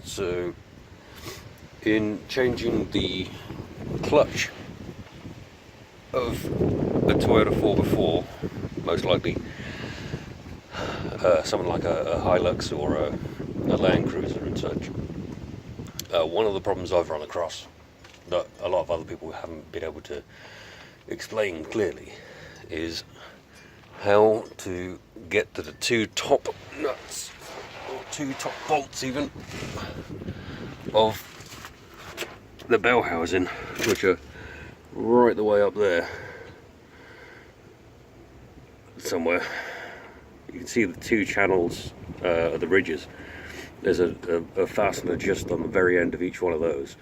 So in changing the clutch of a Toyota 4x4, most likely something like a Hilux or a Land Cruiser and such, one of the problems I've run across that a lot of other people haven't been able to explain clearly is how to get to the two top nuts, or two top bolts even, of the bell housing, which are right the way up there somewhere. You can see the two channels of the ridges. There's a fastener just on the very end of each one of those.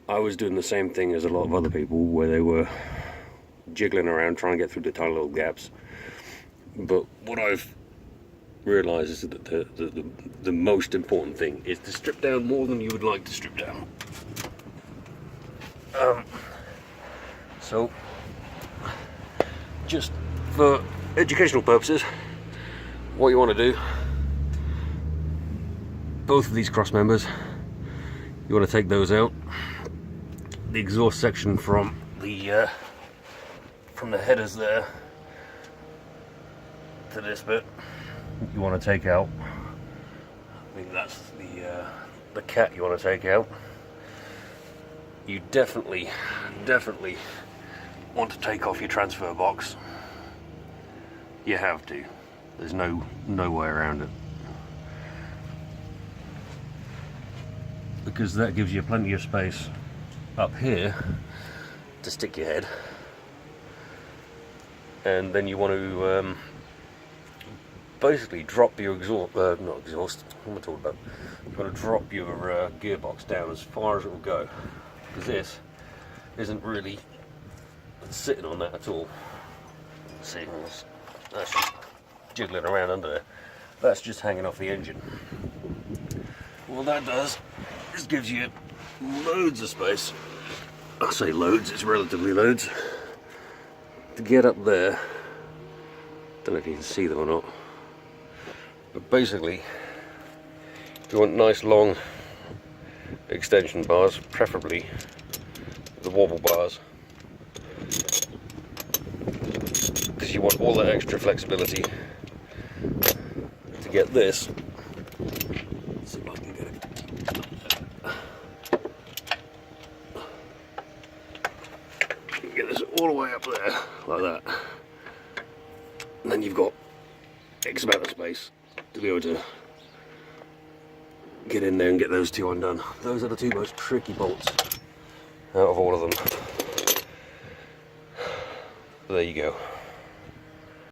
I was doing the same thing as a lot of other people, where they were jiggling around trying to get through the tiny little gaps. But what I've realised is that the most important thing is to strip down more than you would like to strip down. So, just for educational purposes, what you want to do, both of these cross members, you want to take those out. The exhaust section from the headers there to this bit, you want to take out. I think that's the cat you want to take out. You definitely want to take off your transfer box. You have to. There's no way around it, because that gives you plenty of space up here to stick your head. And then you want to basically drop your exhaust, not exhaust, what am I talking about? You want to drop your gearbox down as far as it will go, because this isn't really sitting on that at all. See, that's just jiggling around under there. That's just hanging off the engine. What that does is gives you loads of space. I say loads, it's relatively loads, to get up there. Don't know if you can see them or not, but basically you want nice long extension bars, preferably the wobble bars, because you want all that extra flexibility to get this. Let's see if I can get it. Get this all the way up there, like that. And then you've got X amount of space to be able to get in there and get those two undone. Those are the two most tricky bolts out of all of them. But there you go.